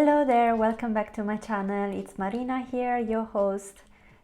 Hello there, welcome back to my channel. It's Marina here, your host.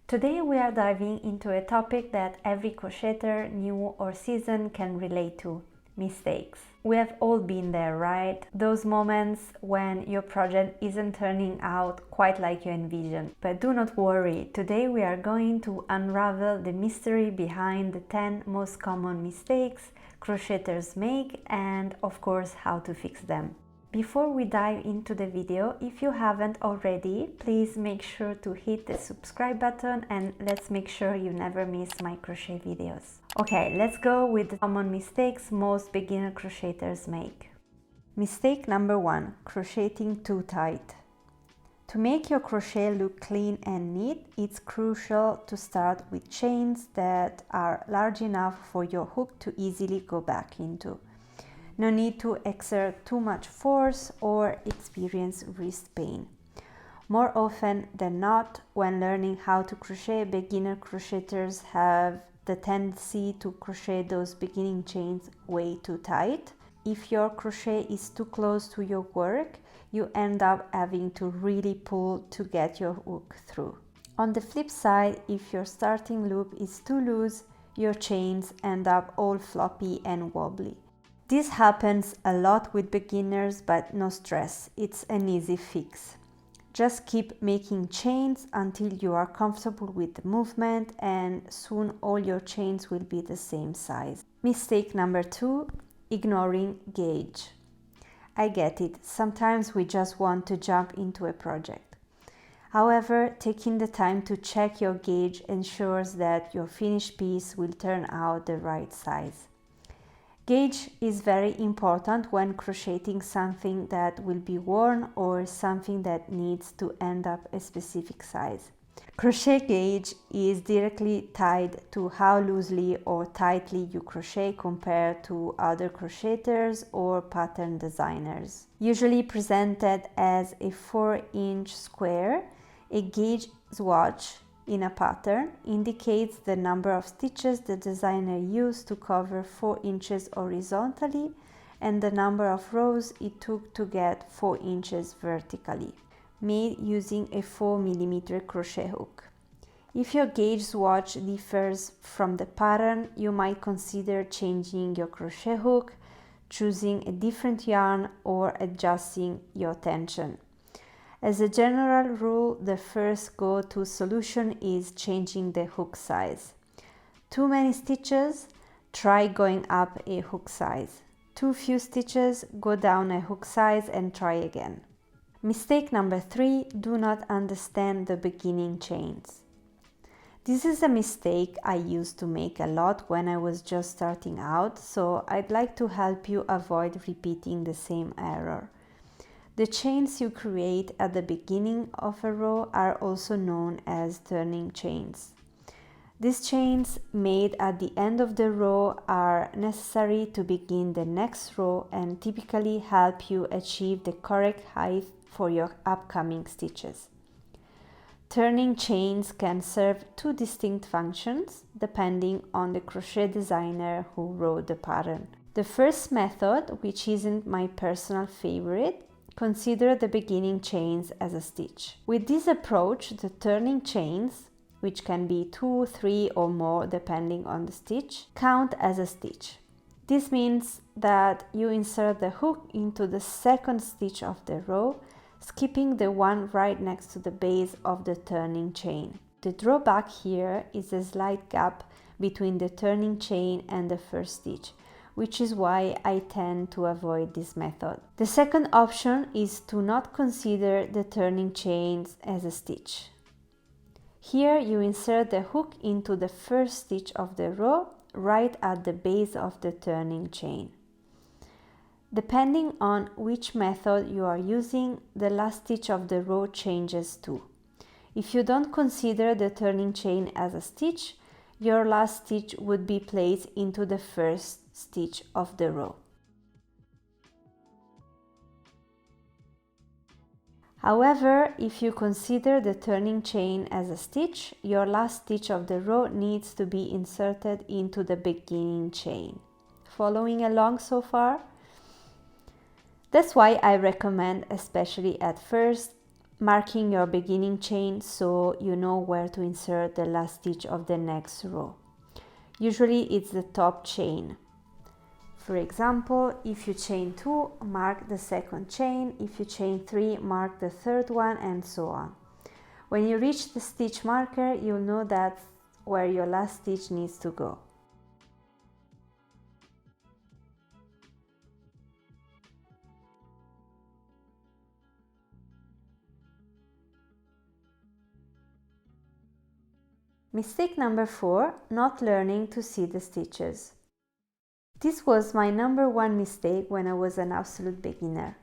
Today we are diving into a topic that every crocheter, new or seasoned, can relate to: mistakes. We have all been there, right? Those moments when your project isn't turning out quite like you envisioned. But do not worry, today we are going to unravel the mystery behind the 10 most common mistakes crocheters make and, of course, how to fix them. Before we dive into the video, if you haven't already, please make sure to hit the subscribe button and let's make sure you never miss my crochet videos. Okay, let's go with the common mistakes most beginner crocheters make. Mistake number 1: crocheting too tight. To make your crochet look clean and neat, it's crucial to start with chains that are large enough for your hook to easily go back into. No need to exert too much force or experience wrist pain. More often than not, when learning how to crochet, beginner crocheters have the tendency to crochet those beginning chains way too tight. If your crochet is too close to your work, you end up having to really pull to get your hook through. On the flip side, if your starting loop is too loose, your chains end up all floppy and wobbly. This happens a lot with beginners, but no stress, it's an easy fix. Just keep making chains until you are comfortable with the movement, and soon all your chains will be the same size. Mistake number 2: ignoring gauge. I get it, sometimes we just want to jump into a project. However, taking the time to check your gauge ensures that your finished piece will turn out the right size. Gauge is very important when crocheting something that will be worn or something that needs to end up a specific size. Crochet gauge is directly tied to how loosely or tightly you crochet compared to other crocheters or pattern designers. Usually presented as a 4-inch square, a gauge swatch in a pattern indicates the number of stitches the designer used to cover 4 inches horizontally and the number of rows it took to get 4 inches vertically, made using a 4mm crochet hook. If your gauge swatch differs from the pattern, you might consider changing your crochet hook, choosing a different yarn, or adjusting your tension. As a general rule, the first go-to solution is changing the hook size. Too many stitches? Try going up a hook size. Too few stitches? Go down a hook size and try again. Mistake number 3: do not understand the beginning chains. This is a mistake I used to make a lot when I was just starting out, so I'd like to help you avoid repeating the same error. The chains you create at the beginning of a row are also known as turning chains. These chains made at the end of the row are necessary to begin the next row and typically help you achieve the correct height for your upcoming stitches. Turning chains can serve 2 distinct functions depending on the crochet designer who wrote the pattern. The first method, which isn't my personal favorite, consider the beginning chains as a stitch. With this approach, the turning chains, which can be 2, 3 or more depending on the stitch, count as a stitch. This means that you insert the hook into the second stitch of the row, skipping the one right next to the base of the turning chain. The drawback here is a slight gap between the turning chain and the first stitch, which is why I tend to avoid this method. The second option is to not consider the turning chains as a stitch. Here you insert the hook into the first stitch of the row, right at the base of the turning chain. Depending on which method you are using, the last stitch of the row changes too. If you don't consider the turning chain as a stitch, your last stitch would be placed into the first stitch of the row. However, if you consider the turning chain as a stitch, your last stitch of the row needs to be inserted into the beginning chain. Following along so far? That's why I recommend, especially at first, marking your beginning chain so you know where to insert the last stitch of the next row. Usually it's the top chain. For example, if you chain 2, mark the second chain. If you chain 3, mark the third one, and so on. When you reach the stitch marker, you'll know that's where your last stitch needs to go. Mistake number 4, not learning to see the stitches. This was my number one mistake when I was an absolute beginner.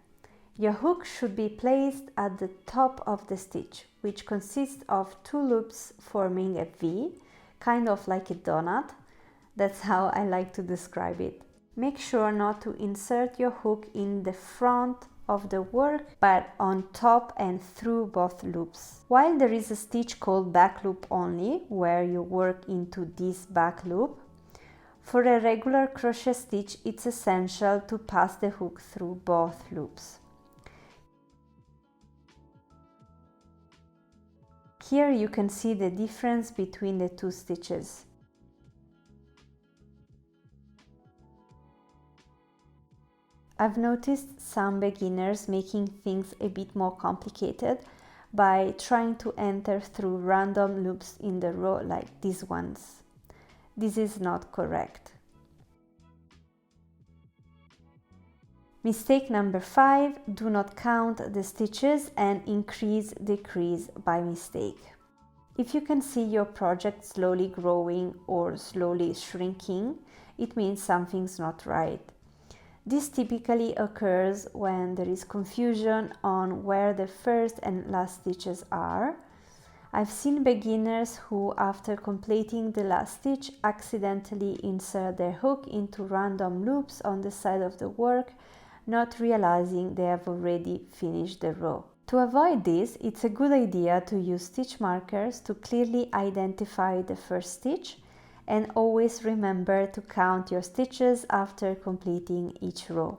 Your hook should be placed at the top of the stitch, which consists of 2 loops forming a V, kind of like a donut. That's how I like to describe it. Make sure not to insert your hook in the front of the work, but on top and through both loops. While there is a stitch called back loop only, where you work into this back loop, for a regular crochet stitch it's essential to pass the hook through both loops. Here you can see the difference between the 2 stitches. I've noticed some beginners making things a bit more complicated by trying to enter through random loops in the row like these ones. This is not correct. Mistake number 5, do not count the stitches and increase-decrease by mistake. If you can see your project slowly growing or slowly shrinking, it means something's not right. This typically occurs when there is confusion on where the first and last stitches are. I've seen beginners who, after completing the last stitch, accidentally insert their hook into random loops on the side of the work, not realizing they have already finished the row. To avoid this, it's a good idea to use stitch markers to clearly identify the first stitch, and always remember to count your stitches after completing each row.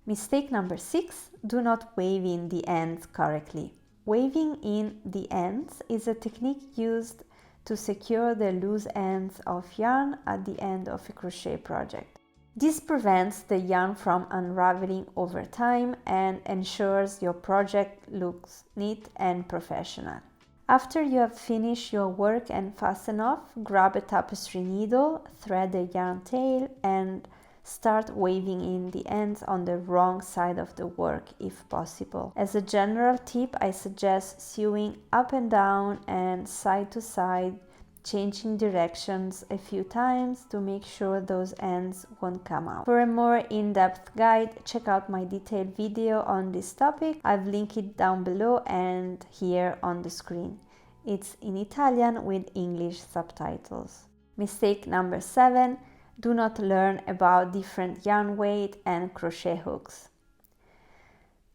Mistake number 6, do not wave in the ends correctly. Waving in the ends is a technique used to secure the loose ends of yarn at the end of a crochet project. This prevents the yarn from unraveling over time and ensures your project looks neat and professional. After you have finished your work and fastened off, grab a tapestry needle, thread the yarn tail, and start waving in the ends on the wrong side of the work if possible. As a general tip, I suggest sewing up and down and side to side, changing directions a few times to make sure those ends won't come out. For a more in-depth guide, check out my detailed video on this topic. I've linked it down below and here on the screen. It's in Italian with English subtitles. Mistake number 7, do not learn about different yarn weight and crochet hooks.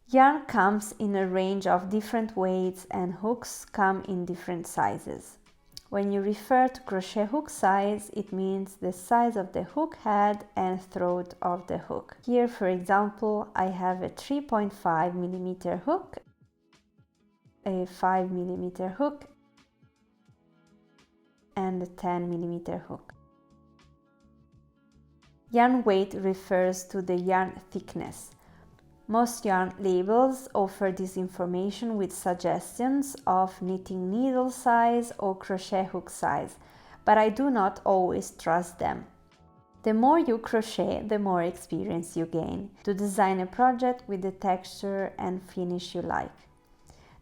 Yarn comes in a range of different weights and hooks come in different sizes. When you refer to crochet hook size, it means the size of the hook head and throat of the hook. Here, for example, I have a 3.5 mm hook, a 5 mm hook, and a 10 mm hook. Yarn weight refers to the yarn thickness. Most yarn labels offer this information with suggestions of knitting needle size or crochet hook size, but I do not always trust them. The more you crochet, the more experience you gain to design a project with the texture and finish you like.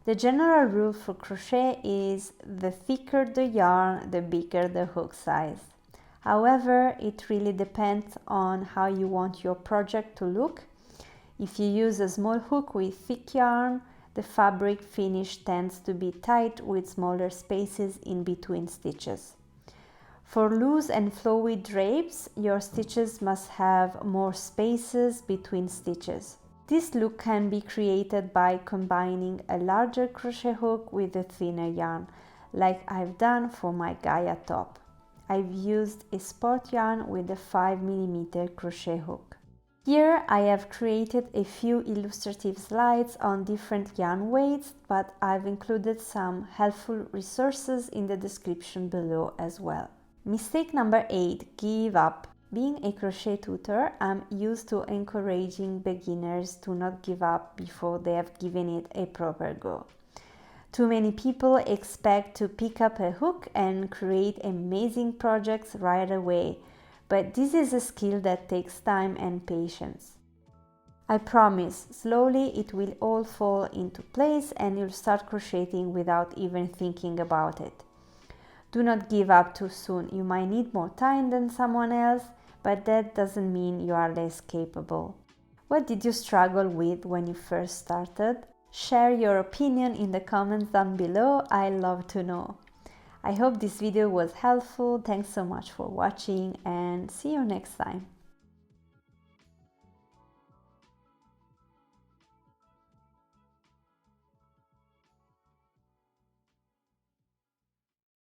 The general rule for crochet is the thicker the yarn, the bigger the hook size. However, it really depends on how you want your project to look. If you use a small hook with thick yarn, the fabric finish tends to be tight with smaller spaces in between stitches. For loose and flowy drapes, your stitches must have more spaces between stitches. This look can be created by combining a larger crochet hook with a thinner yarn, like I've done for my Gaia top. I've used a sport yarn with a 5 mm crochet hook. Here I have created a few illustrative slides on different yarn weights, but I've included some helpful resources in the description below as well. Mistake number 8, give up. Being a crochet tutor, I'm used to encouraging beginners to not give up before they have given it a proper go. Too many people expect to pick up a hook and create amazing projects right away, but this is a skill that takes time and patience. I promise, slowly it will all fall into place and you'll start crocheting without even thinking about it. Do not give up too soon. You might need more time than someone else, but that doesn't mean you are less capable. What did you struggle with when you first started? Share your opinion in the comments down below. I love to know. I hope this video was helpful. Thanks so much for watching and see you next time.